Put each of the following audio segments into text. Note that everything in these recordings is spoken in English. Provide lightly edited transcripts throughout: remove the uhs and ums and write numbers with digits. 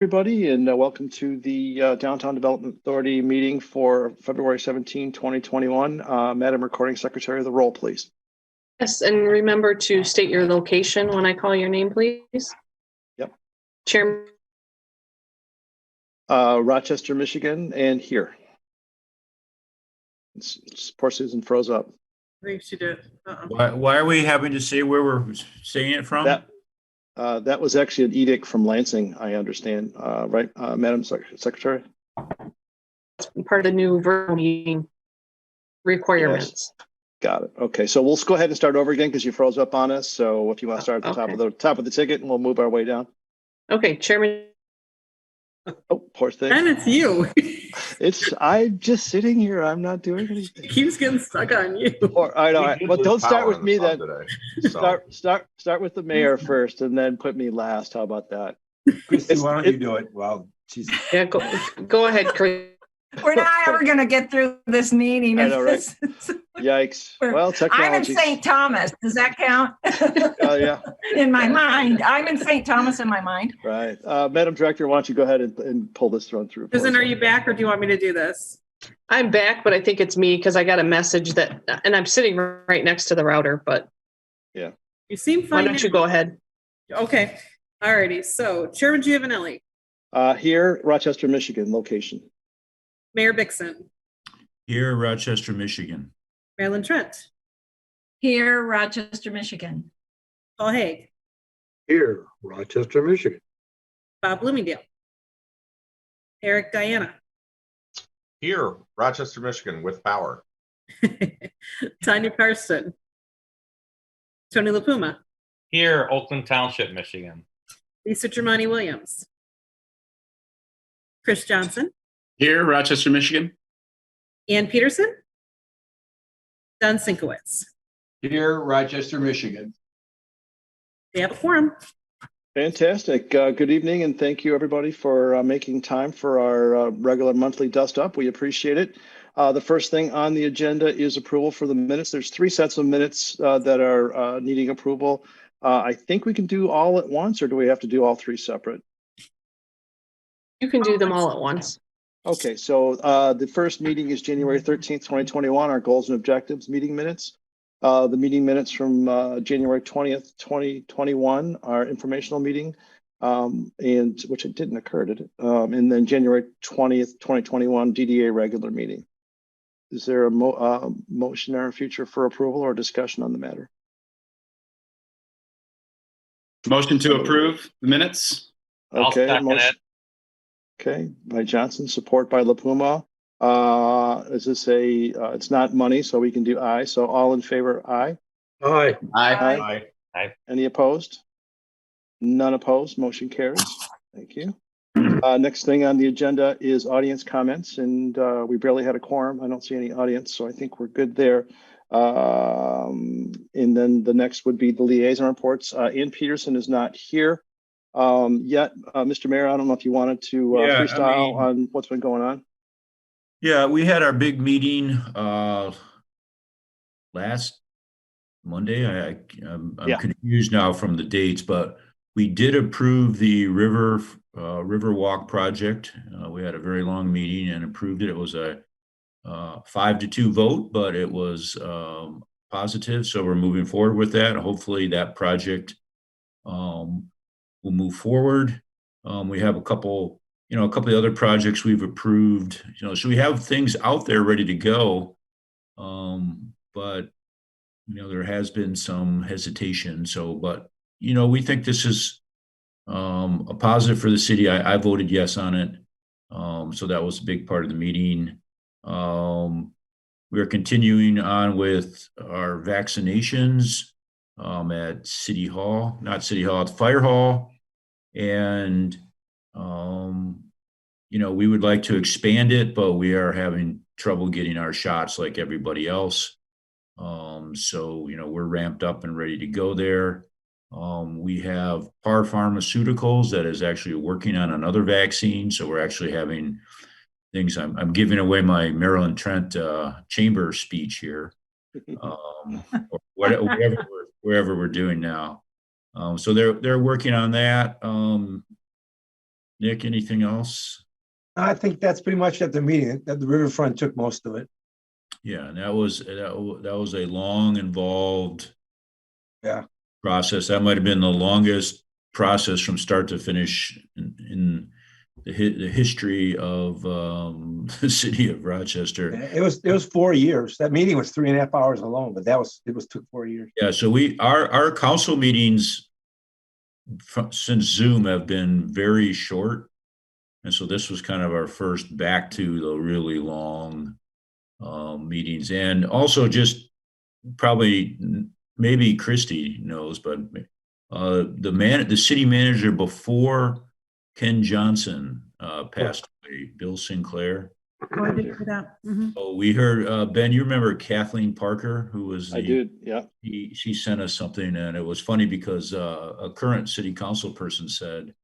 Everybody, and welcome to the Downtown Development Authority meeting for February 17, 2021. Madam Recording Secretary, the roll, please. Yes, and remember to state your location when I call your name, please. Yep. Chairman. Rochester, Michigan, and here. Poor Susan froze up. I think she did. Why are we having to say where we're saying it from? That was actually an edict from Lansing, I understand, right, Madam Secretary? Part of the new verbal meeting requirements. Yes. Got it. Okay, so we'll go ahead and start over again because you froze up on us. So if you want to start at the top of the ticket, and we'll move our way down. Okay, Chairman. Oh, poor thing. And it's you. I'm just sitting here. I'm not doing anything. It keeps getting stuck on you. I know. Well, don't start with me then. Today, Start with the mayor first, and then put me last. How about that? Christy, why don't you do it? Well, Jesus. Yeah, go ahead, Chris. We're not ever going to get through this meeting. I know, right? Yikes. Well, technology. I'm in St. Thomas. Does that count? Yeah. In my mind. I'm in St. Thomas in my mind. Right. Madam Director, why don't you go ahead and pull this run through? Susan, are you back or do you want me to do this? I'm back, but I think it's me because I got a message that, and I'm sitting right next to the router, but. Yeah. You seem fine. Why don't you go ahead? Okay. All righty. So Chairman Giovanelli. Here, Rochester, Michigan, location. Mayor Bixson. Here, Rochester, Michigan. Marilyn Trent. Here, Rochester, Michigan. Paul Haig. Here, Rochester, Michigan. Bob Bloomingdale. Eric Diana. Here, Rochester, Michigan, with power. Tanya Karsten. Tony LaPuma. Here, Oakland Township, Michigan. Lisa Germani Williams. Chris Johnson. Here, Rochester, Michigan. Ann Peterson. Don Sinkowitz. Here, Rochester, Michigan. They have a quorum. Fantastic. Good evening, and thank you, everybody, for making time for our regular monthly dust up. We appreciate it. The first thing on the agenda is approval for the minutes. There's 3 sets of minutes that are needing approval. I think we can do all at once, or do we have to do all 3 separate? You can do them all at once. Okay, so the first meeting is January 13th, 2021, our goals and objectives meeting minutes. The meeting minutes from January 20th, 2021, our informational meeting, and which it didn't occur, did it? And then January 20th, 2021, DDA regular meeting. Is there a motion or a future for approval or discussion on the matter? Motion to approve the minutes. Okay, I'll second it. Okay, by Johnson, support by LaPuma. Is this it's not money, so we can do aye. So all in favor, aye. Aye. Aye. Aye. Any opposed? None opposed. Motion carries. Thank you. Next thing on the agenda is audience comments, and we barely had a quorum. I don't see any audience, so I think we're good there. And then the next would be the liaison reports. Ann Peterson is not here yet. Mr. Mayor, I don't know if you wanted to freestyle on what's been going on. Yeah, we had our big meeting last Monday. I'm confused now from the dates, but we did approve the River Walk project. We had a very long meeting and approved it. It was a 5-2 vote, but it was positive. So we're moving forward with that. Hopefully that project will move forward. We have a couple of other projects we've approved, so we have things out there ready to go. But, there has been some hesitation. So, but, we think this is a positive for the city. I voted yes on it. So that was a big part of the meeting. We're continuing on with our vaccinations at City Hall, not City Hall, at the Fire Hall. And, we would like to expand it, but we are having trouble getting our shots like everybody else. So, we're ramped up and ready to go there. We have Par Pharmaceuticals that is actually working on another vaccine. So we're actually having things. I'm giving away my Marilyn Trent chamber speech here, or wherever we're doing now. So they're working on that. Nick, anything else? I think that's pretty much at the meeting, that the riverfront took most of it. Yeah, and that was a long, involved Yeah. process. That might have been the longest process from start to finish in the history of the city of Rochester. It was 4 years. That meeting was 3.5 hours alone, but took 4 years. Yeah, so our council meetings since Zoom have been very short, and so this was kind of our first back to the really long meetings, and also just probably maybe Christy knows, but the city manager before Ken Johnson passed away, Bill Sinclair. Oh, I did hear that. Mhm. Oh, we heard Ben. You remember Kathleen Parker, who was I do. Yeah. She sent us something, and it was funny because a current city council person said,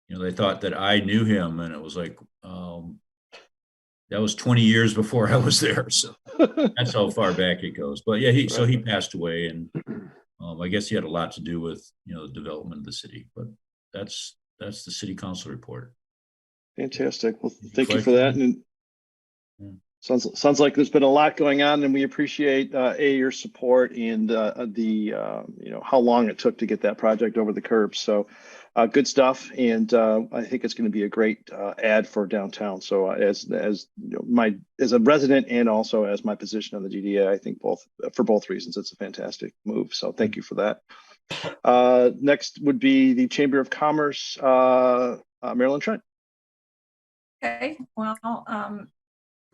they thought that I knew him, and it was like that was 20 years before I was there, so that's how far back it goes. But yeah, he passed away, and I guess he had a lot to do with the development of the city. But that's the city council report. Fantastic. Well, thank you for that. And sounds like there's been a lot going on, and we appreciate your support and how long it took to get that project over the curb. So good stuff, and I think it's going to be a great ad for downtown. So as a resident and also as my position on the DDA, I think for both reasons it's a fantastic move. So thank you for that. Next would be the Chamber of Commerce, Marilyn Trent. Okay, well,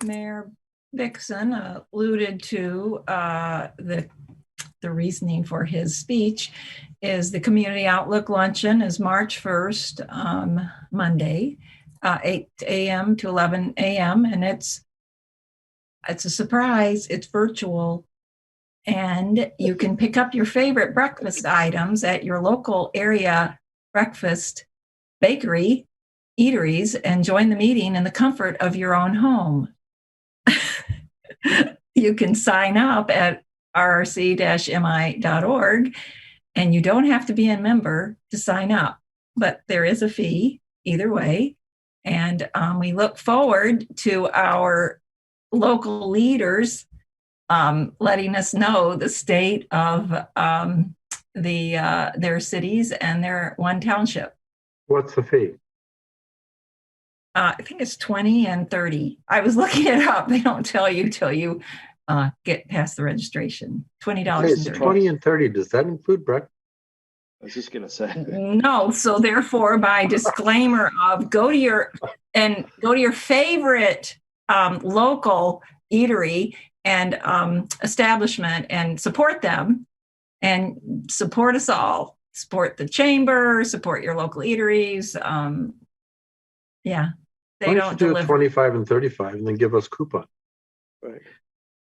Mayor Dixon alluded to the reasoning for his speech is the Community Outlook Luncheon is March 1st, Monday, 8 a.m. to 11 a.m. And it's a surprise. It's virtual. And you can pick up your favorite breakfast items at your local area breakfast bakery, eateries, and join the meeting in the comfort of your own home. You can sign up at rrc-mi.org, and you don't have to be a member to sign up, but there is a fee either way. And we look forward to our local leaders letting us know the state of their cities and their one township. What's the fee? I think it's 20 and 30. I was looking it up. They don't tell you till you get past the registration. $20 It's 20 and 30. Does that include breakfast? I was just going to say. No. So therefore, by disclaimer of go to your favorite local eatery and establishment and support them and support us all. Support the chamber, support your local eateries. Yeah. They don't do deliver. 25 and 35 and then give us coupon. Right.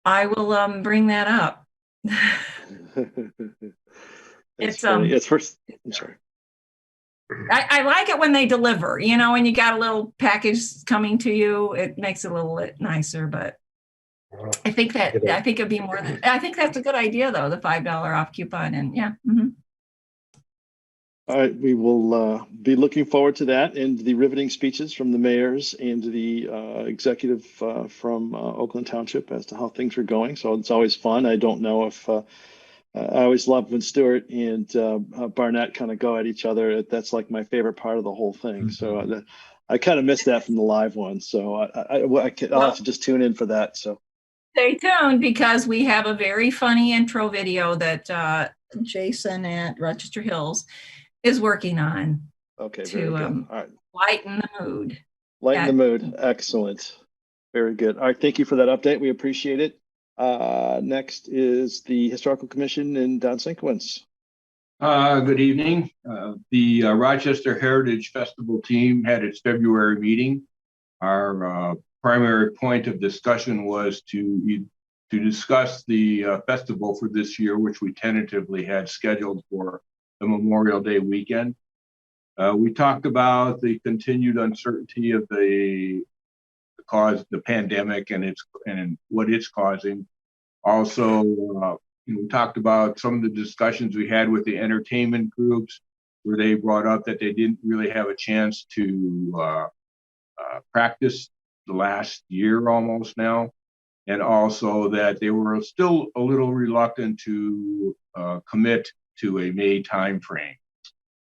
I will bring that up. It's first. I'm sorry. I like it when they deliver, when you got a little package coming to you, it makes it a little nicer, but I think it'd be more than, I think that's a good idea though, the $5 off coupon and yeah. Mm-hmm. All right, we will be looking forward to that and the riveting speeches from the mayors and the executive from Oakland Township as to how things are going. So it's always fun. I don't know if I always love when Stuart and Barnett kind of go at each other. That's like my favorite part of the whole thing. Mm-hmm. So I kind of miss that from the live one. So I'll have to just tune in for that. So stay tuned because we have a very funny intro video that Jason at Rochester Hills is working on. Okay, to All right. Lighten the mood. Lighten the mood. Excellent. Very good. All right. Thank you for that update. We appreciate it. Next is the Historical Commission and Don Sinkowitz. Good evening. The Rochester Heritage Festival team had its February meeting. Our primary point of discussion was to discuss the festival for this year, which we tentatively had scheduled for the Memorial Day weekend. We talked about the continued uncertainty of the pandemic and what it's causing. Also, we talked about some of the discussions we had with the entertainment groups where they brought up that they didn't really have a chance to practice the last year almost now, and also that they were still a little reluctant to commit to a May timeframe.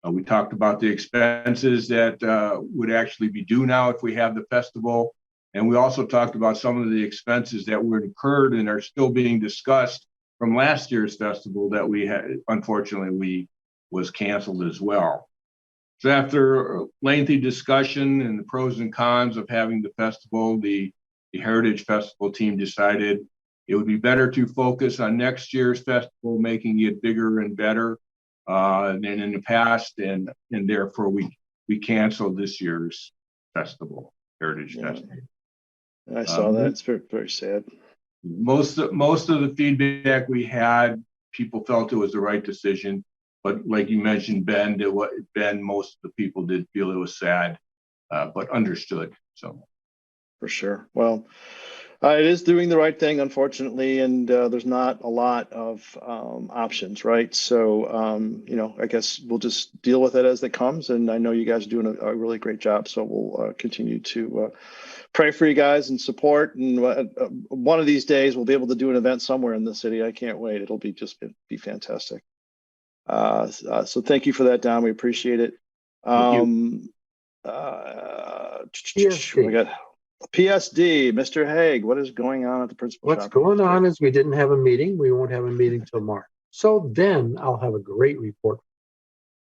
We talked about the expenses that would actually be due now if we have the festival. And we also talked about some of the expenses that were incurred and are still being discussed from last year's festival that we had, unfortunately, was canceled as well. So after a lengthy discussion and the pros and cons of having the festival, the Heritage Festival team decided it would be better to focus on next year's festival, making it bigger and better than in the past, and therefore we canceled this year's festival, Heritage Festival. I saw that. It's very, very sad. Most of the feedback we had, people felt it was the right decision, but like you mentioned, Ben, most of the people did feel it was sad, but understood. So, for sure. Well, it is doing the right thing, unfortunately, and there's not a lot of options, right? So, I guess we'll just deal with it as it comes. And I know you guys are doing a really great job, so we'll continue to pray for you guys and support. And one of these days, we'll be able to do an event somewhere in the city. I can't wait. It'll be fantastic. So thank you for that, Don. We appreciate it. We got PSD, Mr. Haig, what is going on at the principal What's shop? going on is we didn't have a meeting. We won't have a meeting till March. So then I'll have a great report.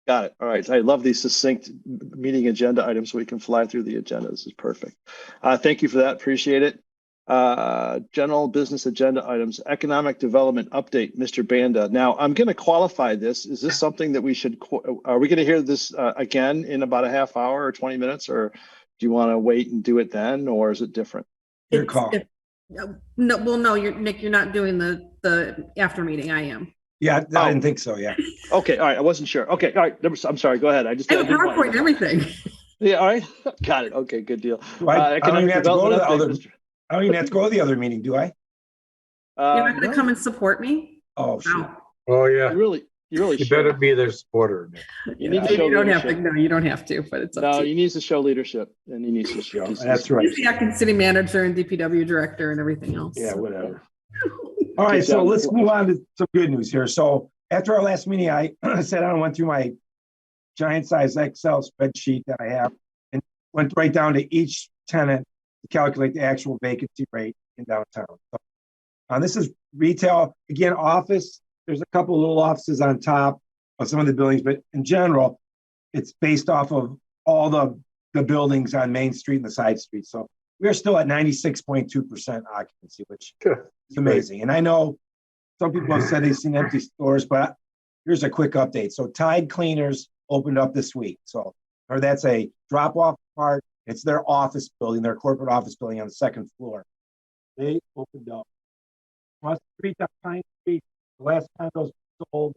Got it. All right. I love these succinct meeting agenda items so we can fly through the agenda. This is perfect. Thank you for that. Appreciate it. General business agenda items, economic development update, Mr. Banda. Now, I'm going to qualify this. Is this something that we should, are we going to hear this again in about a half hour or 20 minutes, or do you want to wait and do it then, or is it different? Your call. No, well, no, Nick, you're not doing the after meeting. I am. Yeah, I didn't think so. Yeah. Okay. All right. I wasn't sure. Okay. All right. I'm sorry. Go ahead. I have a PowerPoint and everything. Yeah. All right. Got it. Okay. Good deal. I don't even have to go to the other. Mr. I don't even have to go to the other meeting, do I? You're not going to come and support me? Oh, shoot. No. Oh, yeah. You really You better be their supporter. You need to show You don't have leadership. to. No, you don't have to. But it's up No, to he you. needs to show leadership, and he needs to show. That's right. He's the acting city manager and DPW director and everything else. Yeah, whatever. All right, so let's move on to some good news here. So after our last meeting, I sat down and went through my giant size Excel spreadsheet that I have and went right down to each tenant to calculate the actual vacancy rate in downtown. So, this is retail, again, office. There's a couple of little offices on top of some of the buildings, but in general, it's based off of all the buildings on Main Street and the side streets. So we are still at 96.2% occupancy, which is amazing. And I know some people have said they've seen empty stores, but here's a quick update. So Tide Cleaners opened up this week. So, or that's a drop-off part. It's their office building, their corporate office building on the second floor. They opened up across the street on Pine Street. The last condos sold.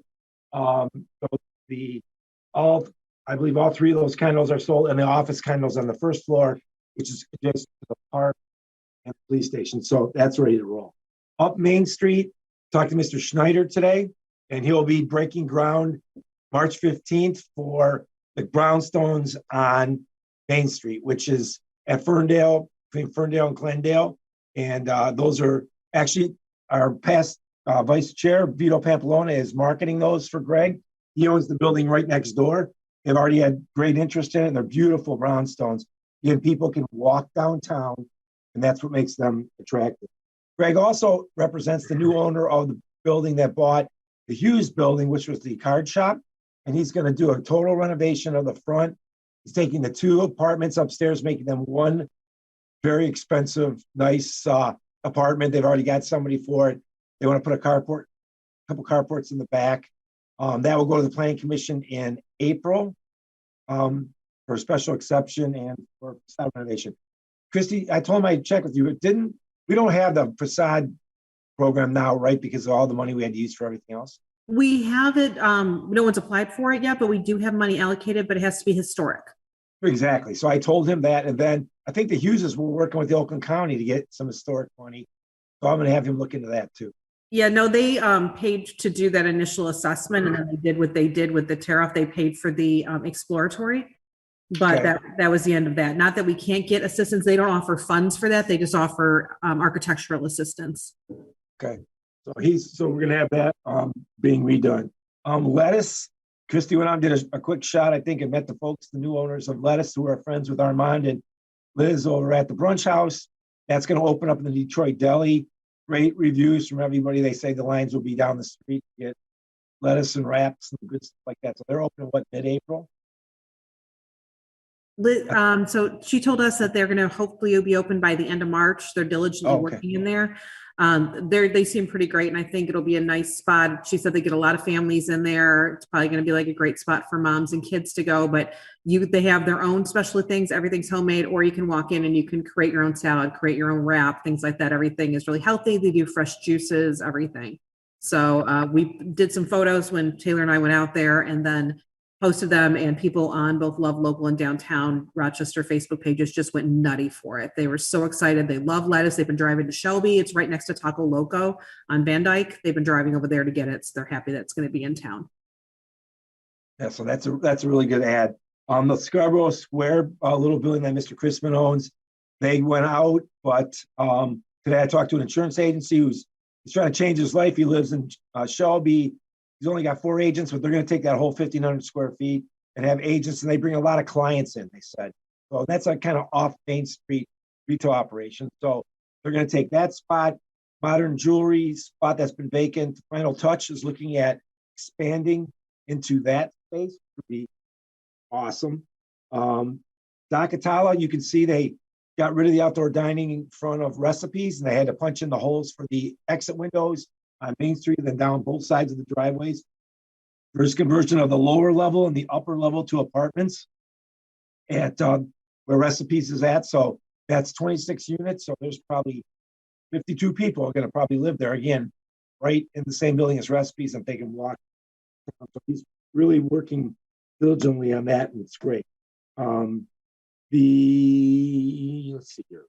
I believe all three of those condos are sold, and the office condos on the first floor, which is adjacent to the park and the police station. So that's ready to roll. Up Main Street, talked to Mr. Schneider today, and he'll be breaking ground March 15th for the brownstones on Main Street, which is at Ferndale, between Ferndale and Glendale. And those are actually our past vice chair, Vito Pampalona, is marketing those for Greg. He owns the building right next door. They've already had great interest in it. And they're beautiful brownstones. Again, people can walk downtown, and that's what makes them attractive. Greg also represents the new owner of the building that bought the Hughes building, which was the card shop. And he's going to do a total renovation of the front. He's taking the two apartments upstairs, making them one very expensive, nice apartment. They've already got somebody for it. They want to put a couple carports in the back. That will go to the Planning Commission in April for a special exception and for facade renovation. Christy, I told him I'd check with you. We don't have the facade program now, right? Because of all the money we had to use for everything else. We have it. No one's applied for it yet, but we do have money allocated, but it has to be historic. Exactly. So I told him that. And then I think the Hugheses were working with the Oakland County to get some historic money. So I'm going to have him look into that too. Yeah, no, they paid to do that initial assessment, and then they did what they did with the tariff. They paid for the exploratory. But Okay. that was the end of that. Not that we can't get assistance. They don't offer funds for that. They just offer architectural assistance. Okay. So we're gonna have that being redone. Lettuce, Christy went out and did a quick shot, I think, and met the folks, the new owners of Lettuce, who are friends with Armand and Liz over at the brunch house. That's gonna open up in the Detroit Deli. Great reviews from everybody. They say the lines will be down the street to get lettuce and wraps and good stuff like that. So they're open, what, mid-April? So she told us that they're going to hopefully be open by the end of March. They're diligently working in there. They seem pretty great, and I think it'll be a nice spot. She said they get a lot of families in there. It's probably going to be like a great spot for moms and kids to go. But they have their own special things. Everything's homemade, or you can walk in and you can create your own salad, create your own wrap, things like that. Everything is really healthy. They do fresh juices, everything. So we did some photos when Taylor and I went out there, and then posted them, and people on both Love Local and Downtown Rochester Facebook pages just went nutty for it. They were so excited. They love lettuce. They've been driving to Shelby. It's right next to Taco Loco on Van Dyke. They've been driving over there to get it. So they're happy that it's going to be in town. Yeah, so that's a really good ad. The Scarborough Square little building that Mr. Chrisman owns, they went out, but today I talked to an insurance agency he's trying to change his life. He lives in Shelby. He's only got 4 agents, but they're going to take that whole 1,500 square feet and have agents, and they bring a lot of clients in, they said. So that's a kind of off Main Street retail operation. So they're going to take that spot, modern jewelry spot that's been vacant. Final Touch is looking at expanding into that space, which would be awesome. Dakatala, you can see they got rid of the outdoor dining in front of Recipes, and they had to punch in the holes for the exit windows on Main Street and then down both sides of the driveways. There's conversion of the lower level and the upper level to apartments at where Recipes is at. So that's 26 units. So there's probably 52 people are going to probably live there, again, right in the same building as Recipes, and they can walk. So he's really working diligently on that, and it's great. Let's see here.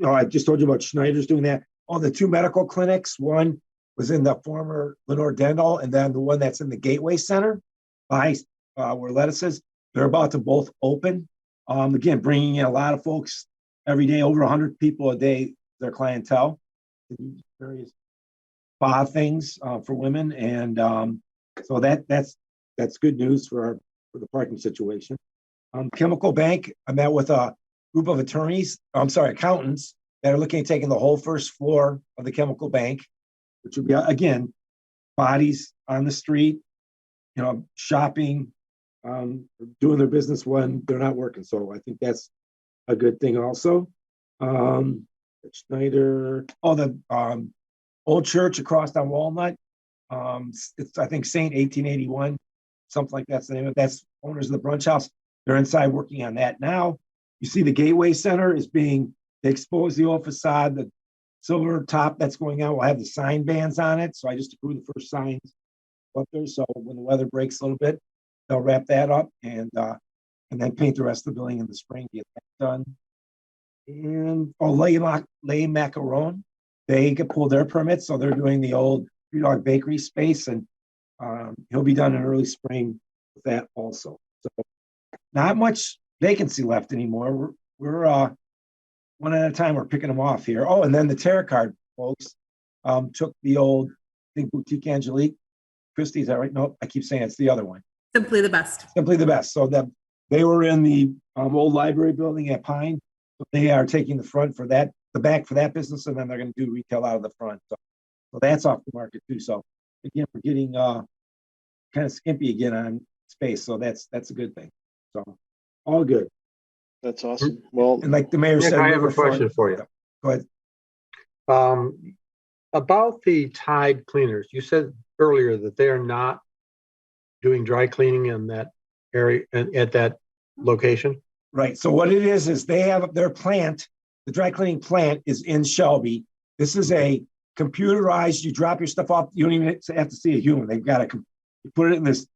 I just told you about Schneider's doing that. The 2 medical clinics, one was in the former Lenore Dental, and then the one that's in the Gateway Center by where Lettuce is. They're about to both open. Again, bringing in a lot of folks every day, over 100 people a day, their clientele. Various spa things for women, and so that's good news for the parking situation. Chemical Bank, I met with a group of accountants that are looking at taking the whole first floor of the Chemical Bank, which would be, again, bodies on the street, shopping, doing their business when they're not working. So I think that's a good thing also. Schneider, the old church across on Walnut. It's, I think, St. 1881, something like that's the name of it. That's owners of the brunch house. They're inside working on that now. You see the Gateway Center is being, they expose the old facade, the silver top that's going on will have the sign bands on it. So I just approved the first signs up there. So when the weather breaks a little bit, they'll wrap that up and then paint the rest of the building in the spring to get that done. And Les Macaron, they get pulled their permits, so they're doing the old Three Dog Bakery space, and he'll be done in early spring with that also. So not much vacancy left anymore. We're one at a time. We're picking them off here. And then the Tarot Card folks took the old, I think, Boutique Angelique. Christy, is that right? Nope, I keep saying it's the other one. Simply the Best. Simply the Best. So they were in the old library building at Pine. So they are taking the back for that business, and then they're going to do retail out of the front. So that's off the market too. So again, we're getting kind of skimpy again on space. So that's a good thing. So all good. That's awesome. Well, and like the mayor said, I have a question for you. Go ahead. About the Tide cleaners, you said earlier that they are not doing dry cleaning in that area and at that location. Right. So what it is they have their plant, the dry cleaning plant is in Shelby. This is a computerized, you drop your stuff off, you don't even have to see a human. They've got you put it in this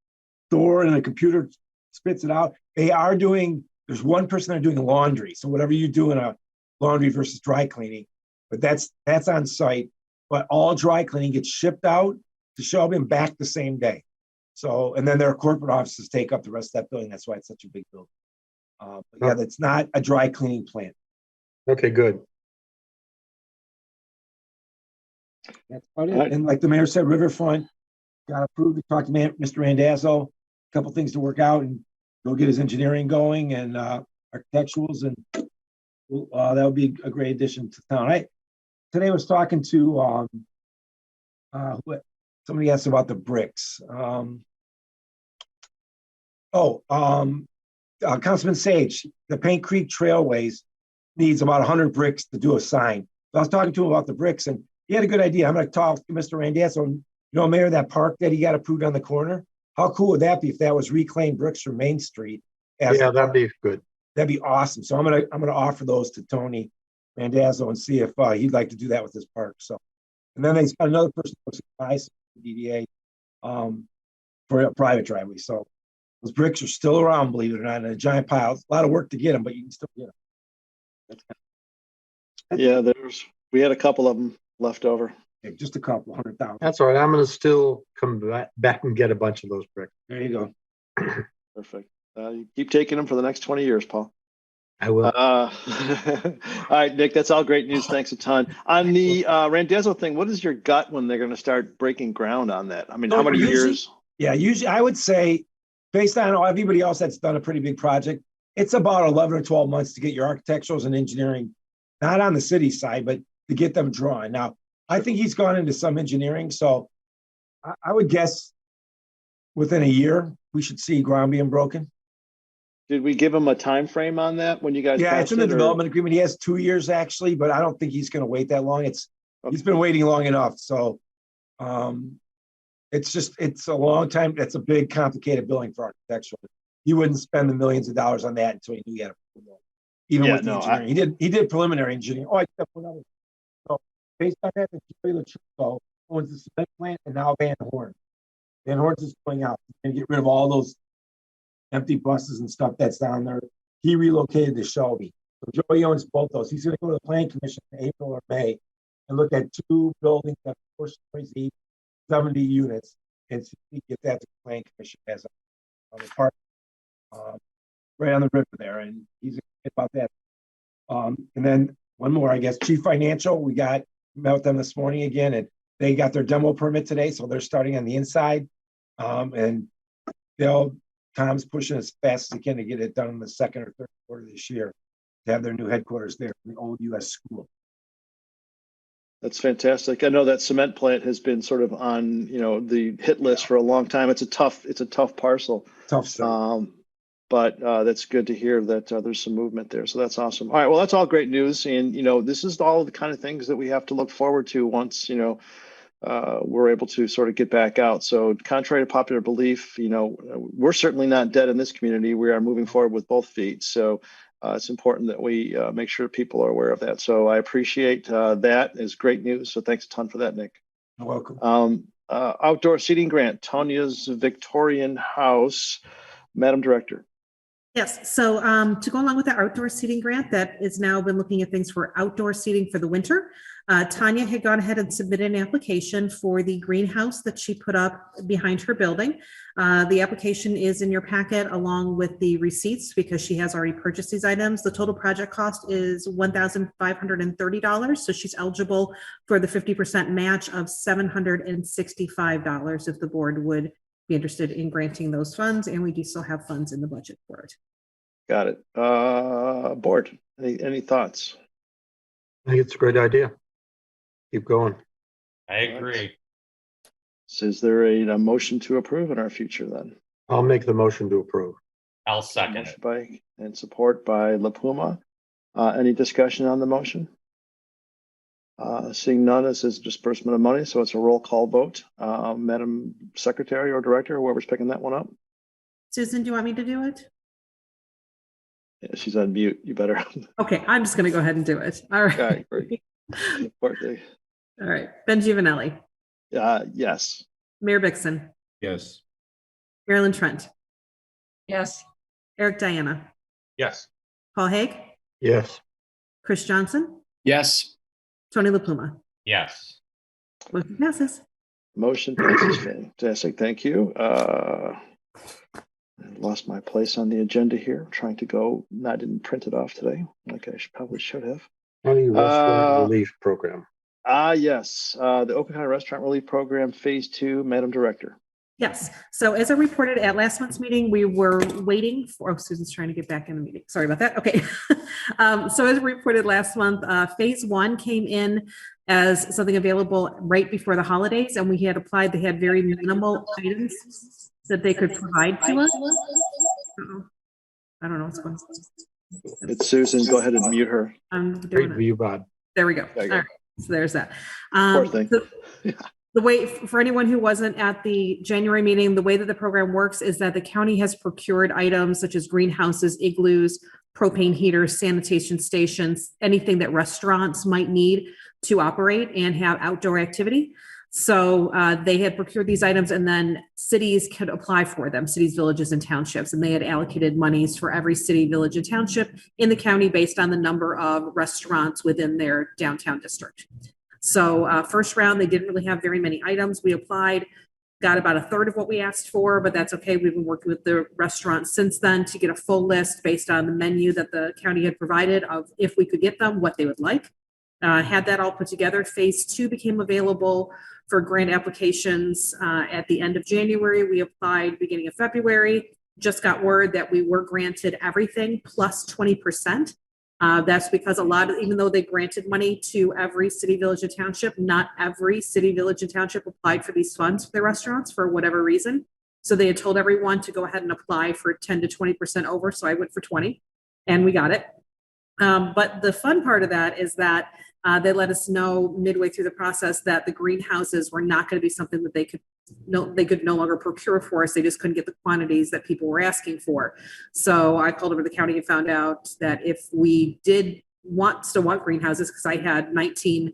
door and the computer spits it out. There's one person that are doing laundry. So whatever you do in a laundry versus dry cleaning, but that's on site. but all dry cleaning gets shipped out to Shelby and back the same day. So, and then their corporate offices take up the rest of that building. That's why it's such a big building. But yeah, that's not a dry cleaning plant. Okay, good. That's about it. All right. And like the mayor said, Riverfront got approved. We talked to Mr. Randazzo, a couple things to work out and go get his engineering going and architecturals, and that would be a great addition to town. Today I was talking to somebody asked about the bricks. Councilman Sage, the Paint Creek Trailways needs about 100 bricks to do a sign. So I was talking to him about the bricks, and he had a good idea. I'm going to talk to Mr. Randazzo. You know, Mayor, that park that he got approved on the corner, how cool would that be if that was reclaimed bricks from Main Street? Yeah, that'd be good. That'd be awesome. So I'm gonna offer those to Tony Randazzo and see if he'd like to do that with his park. So, and then he's got another person who buys DDA for a private driveway. So those bricks are still around, believe it or not, in a giant pile. It's a lot of work to get them, but you can still get them. Yeah, we had a couple of them left over. Okay, just a couple, 100,000. That's all right. I'm going to still come back and get a bunch of those bricks. There you go. Perfect. You keep taking them for the next 20 years, Paul. I will. All right, Nick, that's all great news. Thanks a ton. On the Randazzo thing, what is your gut when they're going to start breaking ground on that? I mean, how many years? Yeah, usually I would say, based on everybody else that's done a pretty big project, it's about 11 or 12 months to get your architecturals and engineering, not on the city side, but to get them drawn. Now, I think he's gone into some engineering, so I would guess within a year we should see ground being broken. Did we give him a time frame on that when you guys? Yeah, it's in the development agreement. He has 2 years actually, but I don't think he's going to wait that long. He's been waiting long enough, so it's a long time. It's a big, complicated building for architecture. You wouldn't spend the millions of dollars on that until you knew you had a approval. Even with the engineering, he did preliminary engineering. Oh, I got one other. So based on that, the Jerry Lachuco owns the cement plant, and now Van Horn. Van Horn's is going out and get rid of all those empty buses and stuff that's down there. He relocated to Shelby. So Joey owns both those. He's going to go to the planning commission in April or May and look at 2 buildings that are 4 stories each, 70 units, and see if he can get that to the planning commission as a park right on the river there. And he's excited about that. And then one more, I guess, Chief Financial. We met with them this morning again, and they got their demo permit today, so they're starting on the inside. And Tom's pushing as fast as he can to get it done in the 2nd or 3rd quarter this year to have their new headquarters there in the old U.S. school. That's fantastic. I know that cement plant has been sort of on, the hit list for a long time. It's a tough parcel. Tough stuff. But that's good to hear that there's some movement there. So that's awesome. All right. Well, that's all great news. And, this is all the kind of things that we have to look forward to once, we're able to sort of get back out. So contrary to popular belief, we're certainly not dead in this community. We are moving forward with both feet. So it's important that we make sure people are aware of that. So I appreciate that. It's great news. So thanks a ton for that, Nick. You're welcome. Outdoor seating grant, Tanya's Victorian House. Madam Director. Yes, so to go along with the outdoor seating grant that is now been looking at things for outdoor seating for the winter, Tanya had gone ahead and submitted an application for the greenhouse that she put up behind her building. The application is in your packet along with the receipts because she has already purchased these items. The total project cost is $1,530, so she's eligible for the 50% match of $765 if the board would be interested in granting those funds, and we do still have funds in the budget for it. Got it. Board, any thoughts? I think it's a great idea. Keep going. I agree. So is there a motion to approve in our future then? I'll make the motion to approve. I'll second it. Motion by and support by La Puma. Any discussion on the motion? Seeing none, this is disbursement of money, so it's a roll call vote. Madam Secretary or Director, whoever's picking that one up. Susan, do you want me to do it? Yeah, she's on mute. You better. Okay, I'm just going to go ahead and do it. All right. All right, great. All right. Ben Giovanelli. Yes. Mayor Bixon. Yes. Marilyn Trent. Yes. Eric Diana. Yes. Paul Haig. Yes. Chris Johnson. Yes. Tony La Puma. Yes. Motion passes. Motion passes. Fantastic. Thank you. I lost my place on the agenda here. Trying to go. I didn't print it off today, like I probably should have. County Restaurant Relief Program. Yes. The Oakland County Restaurant Relief Program, Phase 2, Madam Director. Yes. So as I reported at last month's meeting, we were waiting for, oh, Susan's trying to get back in the meeting. Sorry about that. Okay. So as reported last month, Phase 1 came in as something available right before the holidays, and we had applied. They had very minimal items that they could provide to us. I don't know what's going on. It's Susan. Go ahead and mute her. Great view, Bob. There we go. There you All go. right. So there's that. Poor thing. The way, for anyone who wasn't at the January meeting, the way that the program works is that the county has procured items such as greenhouses, igloos, propane heaters, sanitation stations, anything that restaurants might need to operate and have outdoor activity. So they had procured these items, and then cities could apply for them, cities, villages, and townships. And they had allocated monies for every city, village, and township in the county based on the number of restaurants within their downtown district. So first round, they didn't really have very many items. We applied, got about a third of what we asked for, but that's okay. We've been working with the restaurants since then to get a full list based on the menu that the county had provided of if we could get them, what they would like. Had that all put together. Phase 2 became available for grant applications at the end of January. We applied beginning of February. Just got word that we were granted everything plus 20%. That's because even though they granted money to every city, village, and township, not every city, village, and township applied for these funds for their restaurants for whatever reason. So they had told everyone to go ahead and apply for 10 to 20% over. So I went for 20 and we got it. But the fun part of that is that they let us know midway through the process that the greenhouses were not going to be something that they could no longer procure for us. They just couldn't get the quantities that people were asking for. So I called over to the county and found out that if we did still want greenhouses, because I had 19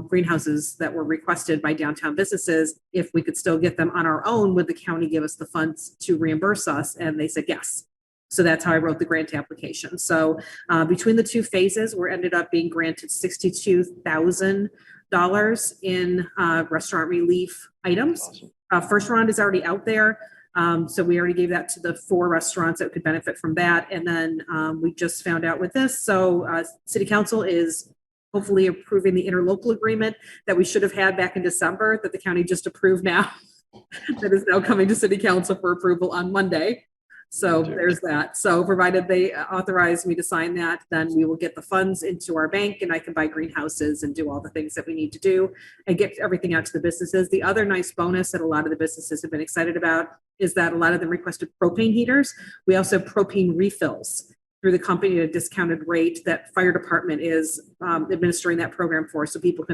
greenhouses that were requested by downtown businesses, if we could still get them on our own, would the county give us the funds to reimburse us? And they said yes. So that's how I wrote the grant application. So between the two phases, we ended up being granted $62,000 in restaurant relief items. Awesome. First round is already out there. So we already gave that to the 4 restaurants that could benefit from that. And then we just found out with this. So City Council is hopefully approving the interlocal agreement that we should have had back in December that the county just approved now. That is now coming to City Council for approval on Monday. So there's that. So provided they authorize me to sign that, then we will get the funds into our bank and I can buy greenhouses and do all the things that we need to do and get everything out to the businesses. The other nice bonus that a lot of the businesses have been excited about is that a lot of them requested propane heaters. We also have propane refills through the company at a discounted rate that fire department is administering that program for. So people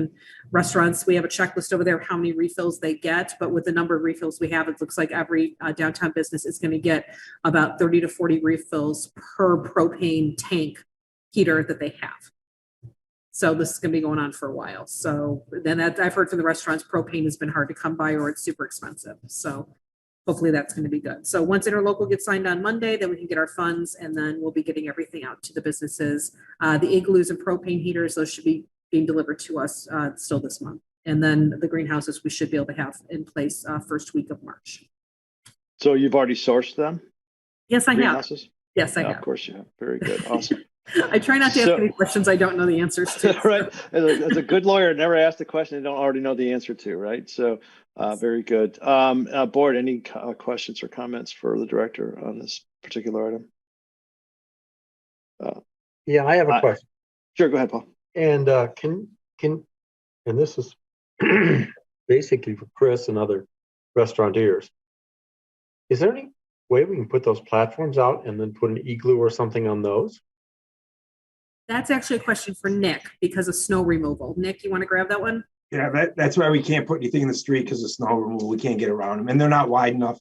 restaurants, we have a checklist over there, how many refills they get, but with the number of refills we have, it looks like every downtown business is going to get about 30 to 40 refills per propane tank heater that they have. So this is going to be going on for a while. So then I've heard from the restaurants, propane has been hard to come by or it's super expensive. So hopefully that's going to be good. So once interlocal gets signed on Monday, then we can get our funds and then we'll be getting everything out to the businesses. The igloos and propane heaters, those should be being delivered to us still this month. And then the greenhouses we should be able to have in place first week of March. So you've already sourced them? Yes, I have. Greenhouses? Yes, I have. Of course you have. Very good. Awesome. I try not to ask any questions I don't know the answers to. Right. As a good lawyer, never ask the question they don't already know the answer to, right? So very good. Board, any questions or comments for the director on this particular item? Yeah, I have a question. Sure, go ahead, Paul. And and this is basically for Chris and other restaurateurs. Is there any way we can put those platforms out and then put an igloo or something on those? That's actually a question for Nick because of snow removal. Nick, you want to grab that one? Yeah, that's why we can't put anything in the street because of snow removal. We can't get around them, and they're not wide enough.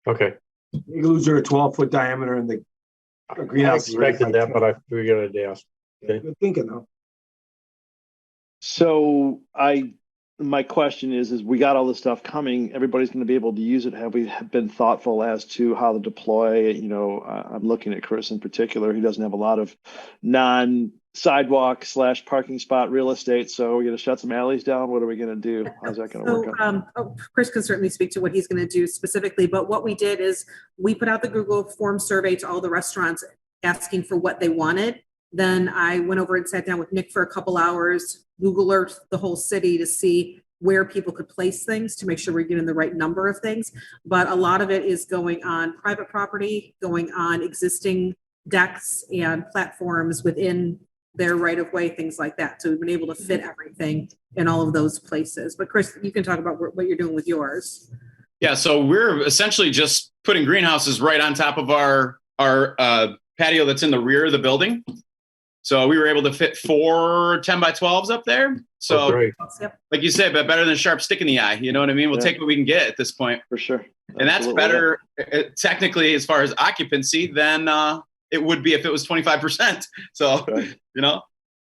Okay. Igloos are a 12-foot diameter, and the greenhouse. I expected that, but I figured I'd ask. Okay. Good thinking, though. So my question is we got all this stuff coming. Everybody's going to be able to use it. Have we been thoughtful as to how to deploy? You know, I'm looking at Chris in particular. He doesn't have a lot of sidewalk / parking spot real estate. So we're going to shut some alleys down. What are we going to do? How's that going to work out? Chris can certainly speak to what he's going to do specifically, but what we did is we put out the Google form survey to all the restaurants asking for what they wanted. Then I went over and sat down with Nick for a couple hours, Google Earth the whole city to see where people could place things to make sure we're getting the right number of things. But a lot of it is going on private property, going on existing decks and platforms within their right of way, things like that. So we've been able to fit everything in all of those places. But Chris, you can talk about what you're doing with yours. Yeah, so we're essentially just putting greenhouses right on top of our patio that's in the rear of the building. So we were able to fit 4 10x12s up there. So like you said, but better than a sharp stick in the eye. You know what I mean? We'll take what we can get at this point. For sure. And that's better technically as far as occupancy than it would be if it was 25%. So, you know?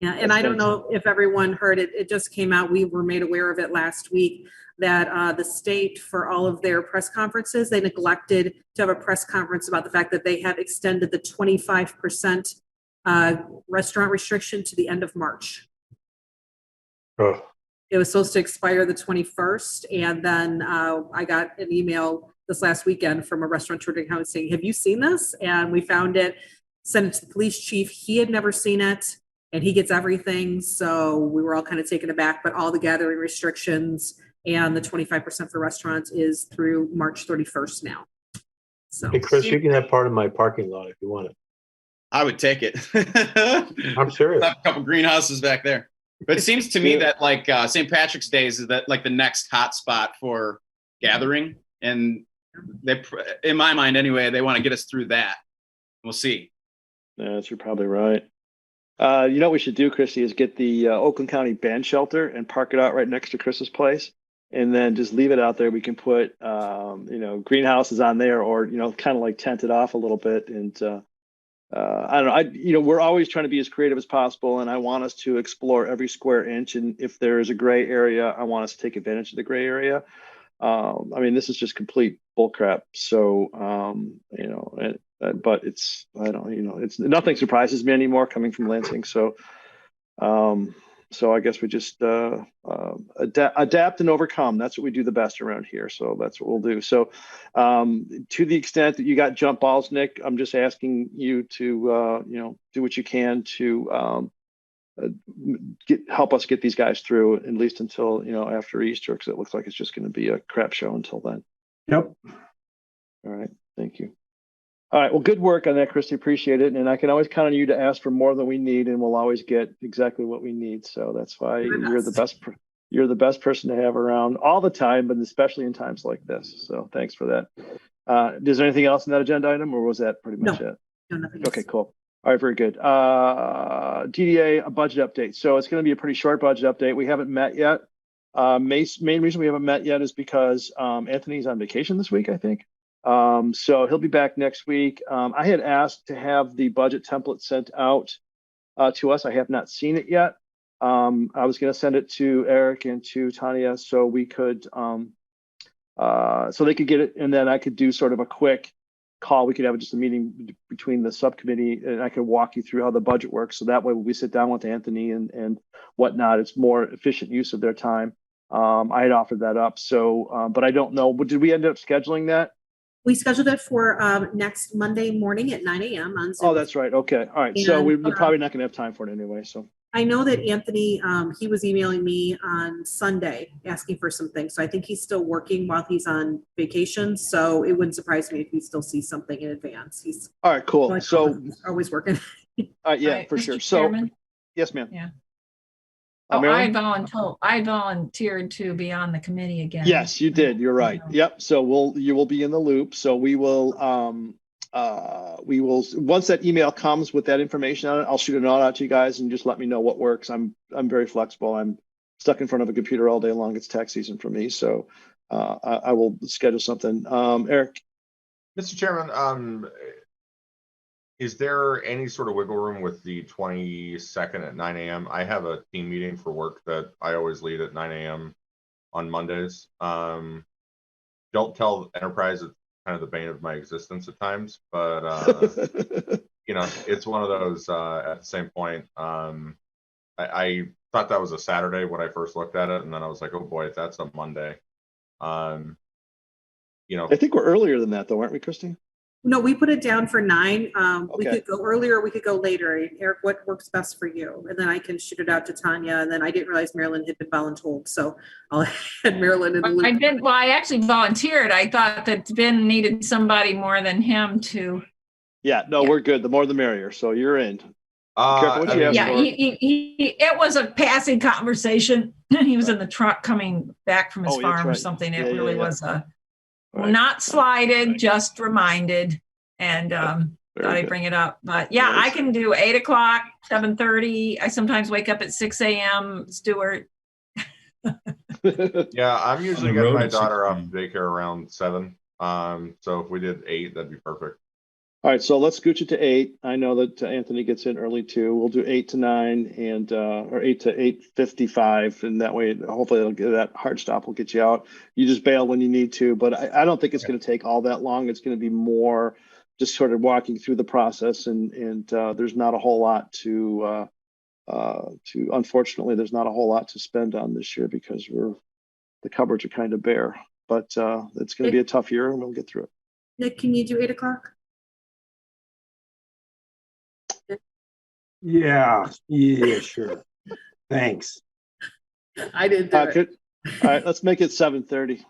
Yeah, and I don't know if everyone heard it. It just came out. We were made aware of it last week that the state, for all of their press conferences, they neglected to have a press conference about the fact that they have extended the 25% restaurant restriction to the end of March. Oh. It was supposed to expire the 21st, and then I got an email this last weekend from a restaurateur in town saying, "Have you seen this?" And we found it, sent it to the police chief. He had never seen it, and he gets everything. So we were all kind of taken aback. But all the gathering restrictions and the 25% for restaurants is through March 31st now. So, hey, Chris, you can have part of my parking lot if you want it. I would take it. I'm serious. A couple greenhouses back there. But it seems to me that like St. Patrick's Day is that like the next hot spot for gathering. And they, in my mind anyway, they want to get us through that. We'll see. Yeah, you're probably right. You know what we should do, Christy, is get the Oakland County band shelter and park it out right next to Chris's place. And then just leave it out there. We can put, greenhouses on there, or, kind of like tent it off a little bit. And I don't know. We're always trying to be as creative as possible, and I want us to explore every square inch. And if there is a gray area, I want us to take advantage of the gray area. This is just complete bullcrap. So, but it's nothing surprises me anymore coming from Lansing. So, I guess we just adapt and overcome. That's what we do the best around here. So that's what we'll do. So to the extent that you got jump balls, Nick, I'm just asking you to, do what you can to help us get these guys through, at least until, after Easter, because it looks like it's just going to be a crap show until then. Yep. All right. Thank you. All right. Well, good work on that, Christy. Appreciate it. And I can always count on you to ask for more than we need, and we'll always get exactly what we need. So that's why you're the best. You're the best person to have around all the time, but especially in times like this. So thanks for that. Is there anything else in that agenda item, or was that pretty much it? No, nothing Okay, else. cool. All right, very good. DDA, a budget update. So it's going to be a pretty short budget update. We haven't met yet. Main reason we haven't met yet is because Anthony's on vacation this week, I think. So he'll be back next week. I had asked to have the budget template sent out to us. I have not seen it yet. I was going to send it to Eric and to Tanya so we could, so they could get it, and then I could do sort of a quick call. We could have just a meeting between the subcommittee, and I could walk you through how the budget works. So that way, when we sit down with Anthony and whatnot, it's more efficient use of their time. I had offered that up. So, but I don't know. Did we end up scheduling that? We scheduled it for next Monday morning at 9 a.m. on Zoom. Oh, that's right. Okay. All right. So we're probably not going to have time for it anyway. So I know that Anthony, he was emailing me on Sunday asking for some things. So I think he's still working while he's on vacation. So it wouldn't surprise me if we still see something in advance. He's all right. Cool. So always working. Yeah, Right, for Mr. sure. Chairman? So yes, ma'am. Yeah. Marilyn? I volunteered to be on the committee again. Yes, you did. You're right. Yep. So you will be in the loop. So we will once that email comes with that information on it, I'll shoot a note out to you guys and just let me know what works. I'm very flexible. I'm stuck in front of a computer all day long. It's tax season for me. So I will schedule something. Eric. Mr. Chairman, is there any sort of wiggle room with the 22nd at 9 a.m.? I have a team meeting for work that I always lead at 9 a.m. on Mondays. Don't tell Enterprise it's kind of the bane of my existence at times, but you know, it's one of those, at the same point, I thought that was a Saturday when I first looked at it, and then I was like, oh boy, that's a Monday. You know, I think we're earlier than that though, aren't we, Christine? No, we put it down for 9. We Okay. could go earlier, we could go later. Eric, what works best for you? And then I can shoot it out to Tanya. And then I didn't realize Marilyn had been voluntold, so I'll add Marilyn in the loop. I actually volunteered. I thought that Ben needed somebody more than him to. Yeah, no, Yeah. we're good. The more the merrier. So you're in. Careful what you ask Yeah, for. it was a passing conversation. He was in the truck coming back from his Oh, that's farm or right. something. It Yeah, really yeah. was a Right. not slighted, just reminded, and thought Very I'd good. bring it up. But yeah, Nice. I can do 8 o'clock, 7:30. I sometimes wake up at 6 a.m. Stuart. yeah, I'm usually On the getting road my at daughter 6 off daycare around 7. So if we did 8, that'd be perfect. All right, so let's scooch it to 8. I know that Anthony gets in early too. We'll do 8 to 9 and or 8 to 8:55, and that way, hopefully, it'll get that hard stop will get you out. You just bail when you need to, but I don't think it's going to take all that long. It's going to be more just sort of walking through the process, and there's not a whole lot to unfortunately, there's not a whole lot to spend on this year because the cupboards are kind of bare. But it's going to be a tough year, and we'll get through it. Nick, can you do 8 o'clock? Yeah, sure. Thanks. I didn't do it. Good. All right, let's make it 7:30.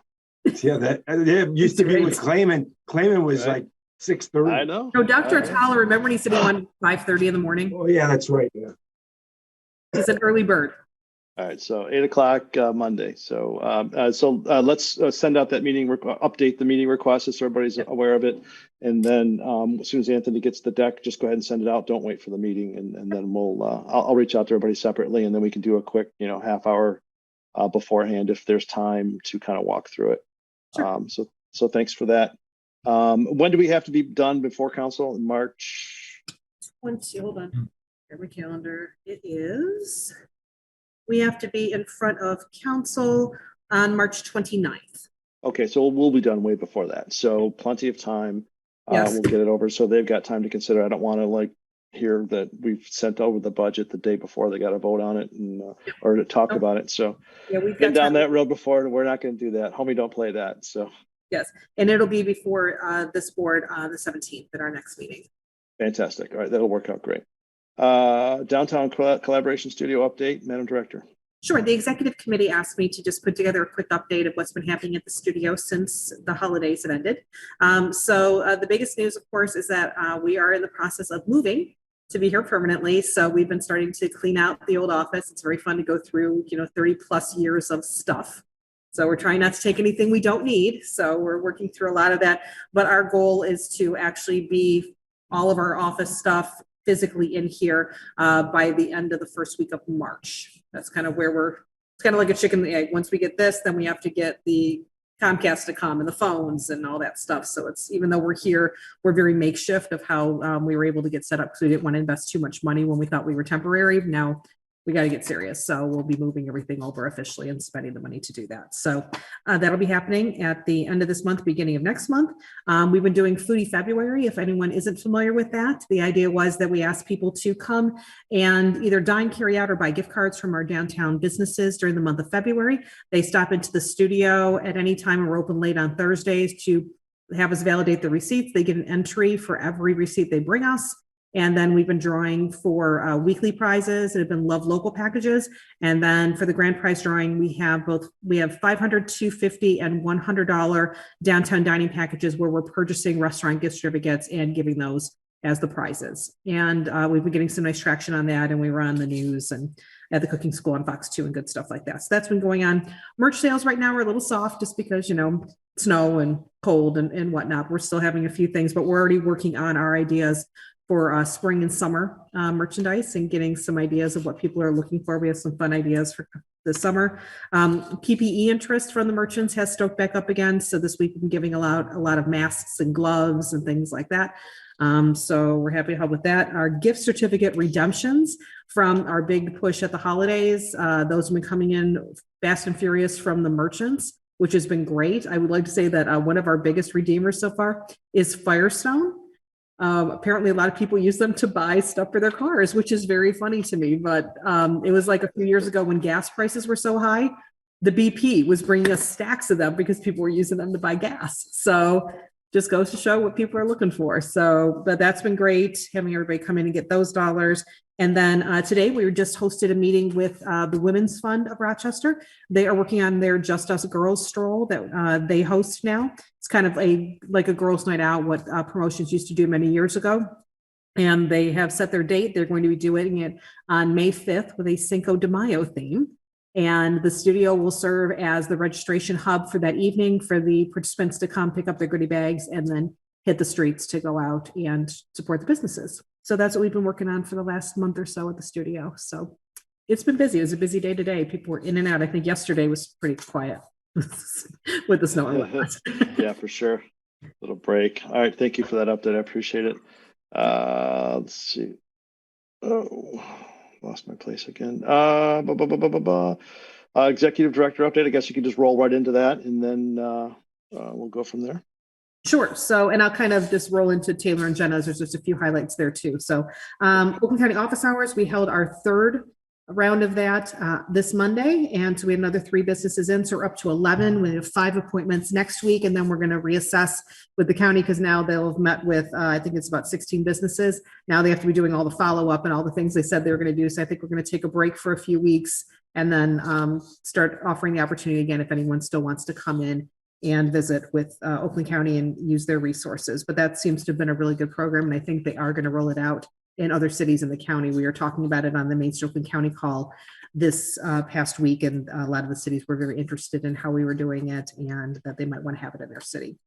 Yeah, that used to be with Clayman. Clayman was Right. like 6:30. I know. No, Dr. All right. Atala, remember when he said he wanted 5:30 in the morning? Oh, yeah, that's right. Yeah. He's an early bird. All right, so 8 o'clock Monday. So let's send out that meeting, update the meeting request so everybody's aware of it. And then as soon as Anthony gets the deck, just go ahead and send it out. Don't wait for the meeting. And then I'll reach out to everybody separately, and then we can do a quick, half hour beforehand if there's time to kind of walk through it. Sure. So thanks for that. When do we have to be done before council? In March? 20, hold on. Here's my calendar. We have to be in front of council on March 29th. Okay, so we'll be done way before that. So plenty of time. Yes. We'll get it over. So they've got time to consider. I don't want to hear that we've sent over the budget the day before they got to vote on it and or to talk about it. So Yeah, we've been got down time. that road before, and we're not going to do that. Homie, don't play that. So Yes, and it'll be before this board on the 17th at our next meeting. fantastic. All right, that'll work out great. Downtown collaboration studio update, Madam Director. Sure. The executive committee asked me to just put together a quick update of what's been happening at the studio since the holidays had ended. So the biggest news, of course, is that we are in the process of moving to be here permanently. So we've been starting to clean out the old office. It's very fun to go through, 30 plus years of stuff. So we're trying not to take anything we don't need. So we're working through a lot of that. But our goal is to actually be all of our office stuff physically in here by the end of the first week of March. That's kind of where it's kind of like a chicken and the egg. Once we get this, then we have to get the Comcast to come and the phones and all that stuff. So it's, even though we're here, we're very makeshift of how we were able to get set up because we didn't want to invest too much money when we thought we were temporary. Now we got to get serious. So we'll be moving everything over officially and spending the money to do that. So that'll be happening at the end of this month, beginning of next month. We've been doing Foodie February. If anyone isn't familiar with that, the idea was that we asked people to come and either dine, carry out, or buy gift cards from our downtown businesses during the month of February. They stop into the studio at any time, and we're open late on Thursdays to have us validate the receipts. They get an entry for every receipt they bring us. And then we've been drawing for weekly prizes that have been Love Local packages. And then for the grand prize drawing, we have $500, $250, and $100 downtown dining packages where we're purchasing restaurant gift certificates and giving those as the prizes. And we've been getting some nice traction on that. And we were on the news and at the cooking school on Fox 2 and good stuff like that. So that's been going on. Merch sales right now are a little soft just because, snow and cold and whatnot. We're still having a few things, but we're already working on our ideas for spring and summer merchandise and getting some ideas of what people are looking for. We have some fun ideas for the summer. PPE interest from the merchants has stoked back up again. So this week we've been giving a lot of masks and gloves and things like that. So we're happy to help with that. Our gift certificate redemptions from our big push at the holidays, those have been coming in fast and furious from the merchants, which has been great. I would like to say that one of our biggest redeemers so far is Firestone. Apparently a lot of people use them to buy stuff for their cars, which is very funny to me. But it was like a few years ago when gas prices were so high, the BP was bringing us stacks of them because people were using them to buy gas. So just goes to show what people are looking for. So, but that's been great, having everybody come in and get those dollars. And then today we just hosted a meeting with the Women's Fund of Rochester. They are working on their Just Us Girls stroll that they host now. It's kind of like a girls' night out, what promotions used to do many years ago. And they have set their date. They're going to be doing it on May 5th with a Cinco de Mayo theme. And the studio will serve as the registration hub for that evening for the participants to come pick up their goodie bags and then hit the streets to go out and support the businesses. So that's what we've been working on for the last month or so at the studio. So it's been busy. It was a busy day today. People were in and out. I think yesterday was pretty quiet with the snow and whatnot. Yeah, for sure. Little break. All right. Thank you for that update. I appreciate it. Let's see. Oh, lost my place again. Executive director update. I guess you can just roll right into that and then we'll go from there. Sure. So, and I'll kind of just roll into Taylor and Jenna's. There's just a few highlights there too. So, Oakland County office hours, we held our third round of that this Monday. And so we had another 3 businesses in. So we're up to 11. We have 5 appointments next week. And then we're going to reassess with the county because now they'll have met with, I think it's about 16 businesses. Now they have to be doing all the follow-up and all the things they said they were going to do. So I think we're going to take a break for a few weeks and then start offering the opportunity again if anyone still wants to come in and visit with Oakland County and use their resources. But that seems to have been a really good program. And I think they are going to roll it out in other cities in the county. We were talking about it on the Main Street Oakland County call this past week. And a lot of the cities were very interested in how we were doing it and that they might want to have it in their city.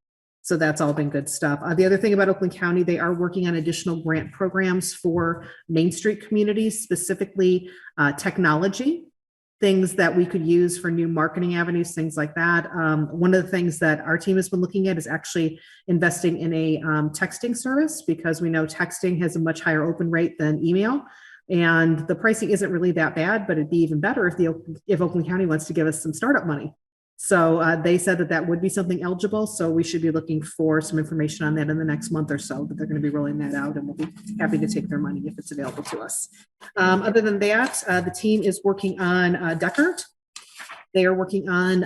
So that's all been good stuff. The other thing about Oakland County, they are working on additional grant programs for Main Street communities, specifically technology. Things that we could use for new marketing avenues, things like that. One of the things that our team has been looking at is actually investing in a texting service because we know texting has a much higher open rate than email. And the pricing isn't really that bad, but it'd be even better if Oakland County wants to give us some startup money. So they said that would be something eligible. So we should be looking for some information on that in the next month or so, but they're going to be rolling that out and we'll be happy to take their money if it's available to us. Other than that, the team is working on Deckert. They are working on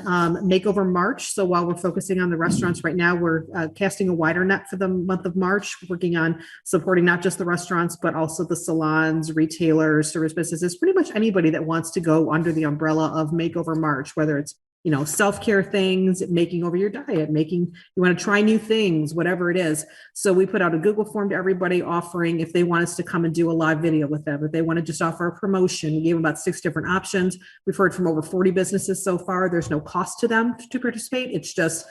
Makeover March. So while we're focusing on the restaurants right now, we're casting a wider net for the month of March, working on supporting not just the restaurants, but also the salons, retailers, service businesses, pretty much anybody that wants to go under the umbrella of Makeover March, whether it's self-care things, making over your diet, you want to try new things, whatever it is. So we put out a Google form to everybody offering if they want us to come and do a live video with them, if they want to just offer a promotion. We gave them about 6 different options. We've heard from over 40 businesses so far. There's no cost to them to participate. It's just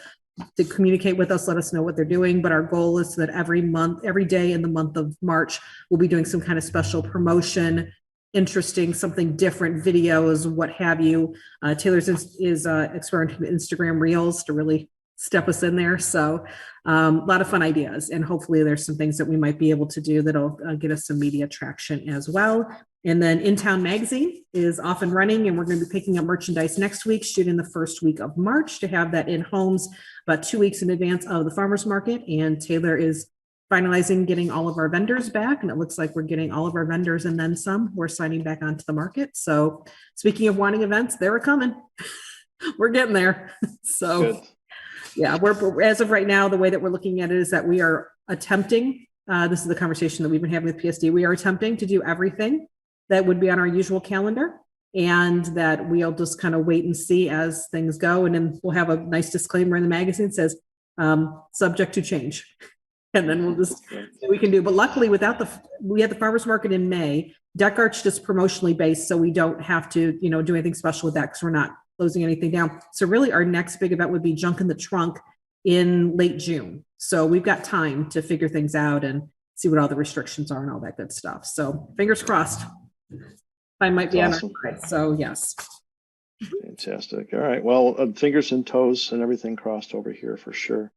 to communicate with us, let us know what they're doing. But our goal is that every day in the month of March, we'll be doing some kind of special promotion, interesting, something different, videos, what have you. Taylor's is experimenting with Instagram Reels to really step us in there. So a lot of fun ideas, and hopefully there's some things that we might be able to do that'll get us some media traction as well. And then In Town Magazine is off and running, and we're going to be picking up merchandise next week, shooting the first week of March to have that in homes about 2 weeks in advance of the farmers market. And Taylor is finalizing getting all of our vendors back, and it looks like we're getting all of our vendors and then some. We're signing back onto the market. So speaking of wanting events, they're coming. We're getting there. So good. Yeah, we're as of right now, the way that we're looking at it is that we are attempting, this is the conversation that we've been having with PSD, we are attempting to do everything that would be on our usual calendar, and that we'll just kind of wait and see as things go. And then we'll have a nice disclaimer in the magazine that says, subject to change. And then we'll just, we can do, but luckily we had the farmers market in May. Deckart's just promotionally based, so we don't have to, do anything special with that because we're not closing anything down. So really our next big event would be Junk in the Trunk in late June. So we've got time to figure things out and see what all the restrictions are and all that good stuff. So fingers crossed. I might be awesome. On our side. So yes. Fantastic. All right. Well, fingers and toes and everything crossed over here for sure.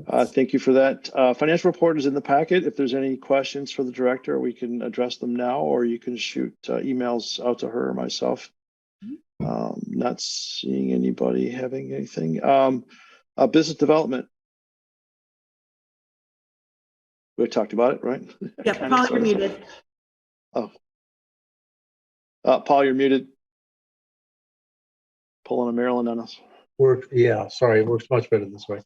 Thank you for that. Financial report is in the packet. If there's any questions for the director, we can address them now, or you can shoot emails out to her or myself. Not seeing anybody having anything. Business development. We talked about it, right? Yep, Kind of, Paul, sort you're of. muted. Paul, you're muted. Pulling a Maryland on us. Yeah, sorry, it works much better this way.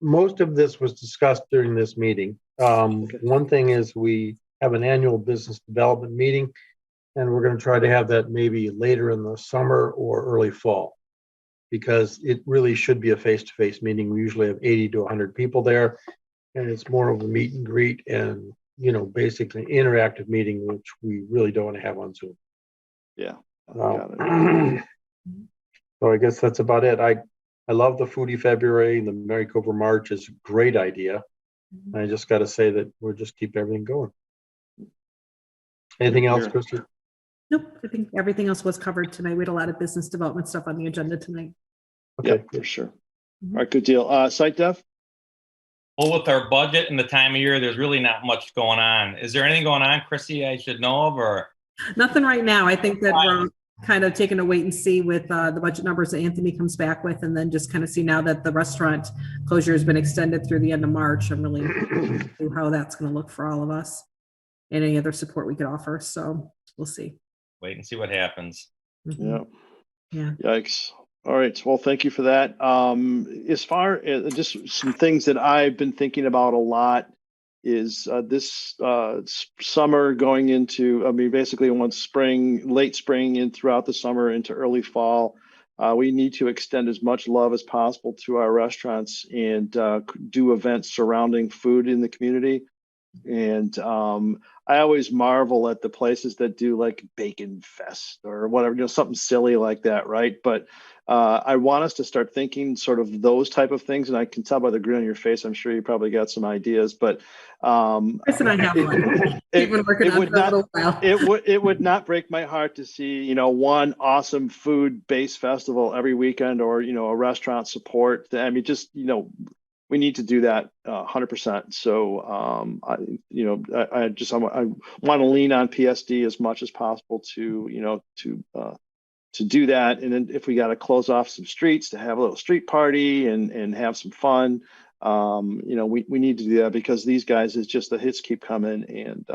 Most of this was discussed during this meeting. One thing is we have an annual business development meeting, and we're going to try to have that maybe later in the summer or early fall, because it really should be a face-to-face meeting. We usually have 80 to 100 people there, and it's more of a meet and greet and, basically interactive meeting, which we really don't want to have on Zoom. Yeah. Got it. So I guess that's about it. I love the Foodie February, and the Maricopa March is a great idea. I just got to say that we'll just keep everything going. Anything else, Christy? Nope, I think everything else was covered tonight. We had a lot of business development stuff on the agenda tonight. Okay, yeah, for sure. All right, good deal. Site dev? Well, with our budget and the time of year, there's really not much going on. Is there anything going on, Chrissy, I should know of, or? Nothing right now. I think that we're kind of taking a wait and see with the budget numbers that Anthony comes back with, and then just kind of see now that the restaurant closure has been extended through the end of March. I'm really see how that's going to look for all of us and any other support we could offer. So we'll see. Wait and see what happens. Mhm. Yeah. Yikes. All right. Well, thank you for that. As far as just some things that I've been thinking about a lot is this summer going into, basically once spring, late spring and throughout the summer into early fall, we need to extend as much love as possible to our restaurants and do events surrounding food in the community. And I always marvel at the places that do like Bacon Fest or whatever, something silly like that, right? But I want us to start thinking sort of those type of things. And I can tell by the grin on your face, I'm sure you probably got some ideas. But Chris and I have one. We've been working on it for a little while. It would not break my heart to see, one awesome food-based festival every weekend, or a restaurant support. We need to do that 100%. So I want to lean on PSD as much as possible to do that. And then if we got to close off some streets to have a little street party and have some fun, we need to do that, because these guys, is just the hits keep coming, and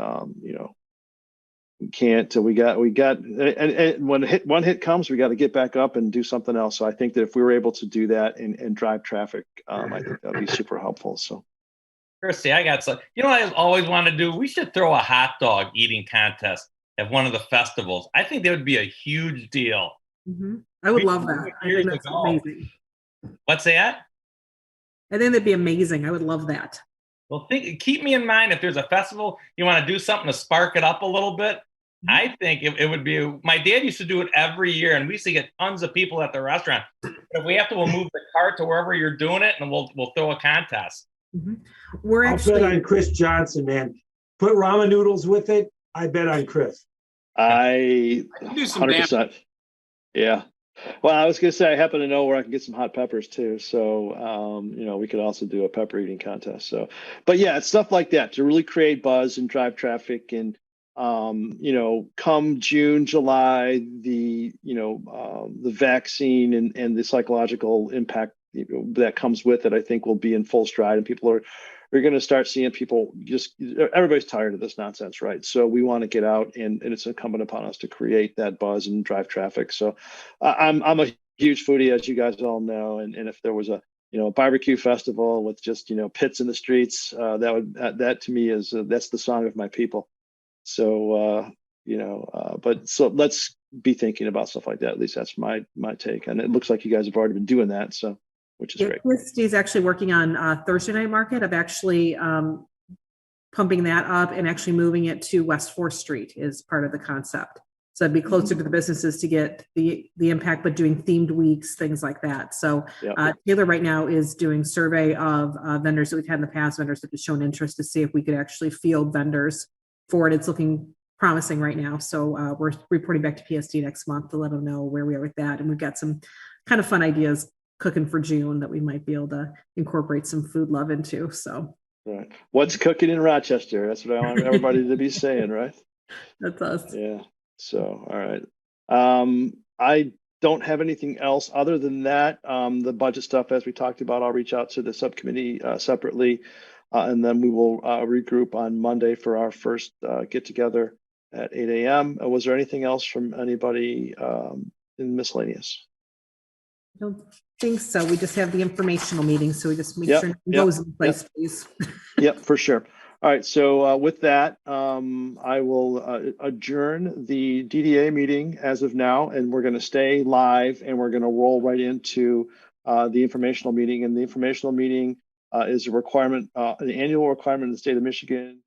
we can't. We got and when one hit comes, we got to get back up and do something else. So I think that if we were able to do that and drive traffic, I think that'd be super helpful. So, Chrissy, I got some. What I always want to do? We should throw a hot dog eating contest at one of the festivals. I think that would be a huge deal. Mm-hmm. I would love that. I think that's amazing. What's that? I think that'd be amazing. I would love that. Well, keep me in mind if there's a festival you want to do something to spark it up a little bit. Mm-hmm. I think it would be. My dad used to do it every year, and we used to get tons of people at the restaurant. But if we have to, we'll move the cart to wherever you're doing it, and we'll throw a contest. Mm-hmm. I'll bet on Chris Johnson, man. Put ramen noodles with it. I bet on Chris. I do some 100%. Yeah. Well, I was going to say, I happen to know where I can get some hot peppers too. So, we could also do a pepper eating contest. So, but yeah, it's stuff like that to really create buzz and drive traffic. And, come June, July, the vaccine and the psychological impact that comes with it, I think will be in full stride, and people we're going to start seeing people everybody's tired of this nonsense, right? So we want to get out, and it's incumbent upon us to create that buzz and drive traffic. So I'm a huge foodie, as you guys all know. And if there was a barbecue festival with just, pits in the streets, that to me is, that's the song of my people. So, but so let's be thinking about stuff like that. At least that's my take. And it looks like you guys have already been doing that. So, which is great. Christy's actually working on Thursday Night Market of actually pumping that up and actually moving it to West 4th Street is part of the concept. So it'd be closer to the businesses to get the impact, but doing themed weeks, things like that. So Taylor right now is doing survey of vendors that we've had in the past, vendors that have shown interest, to see if we could actually field vendors for it. It's looking promising right now. So we're reporting back to PSD next month to let them know where we are with that. And we've got some kind of fun ideas cooking for June that we might be able to incorporate some food love into. So right. What's cooking in Rochester? That's what I want everybody to be saying, right? That's us. Yeah. So, all right. I don't have anything else other than that. The budget stuff, as we talked about, I'll reach out to the subcommittee separately. And then we will regroup on Monday for our first get together at 8 a.m. Was there anything else from anybody in miscellaneous? I don't think so. We just have the informational meeting, so we just make Yep, sure it yep, goes in place, please. Yep, for sure. All right, so with that, I will adjourn the DDA meeting as of now, and we're going to stay live, and we're going to roll right into the informational meeting. And the informational meeting is a requirement, an annual requirement in the state of Michigan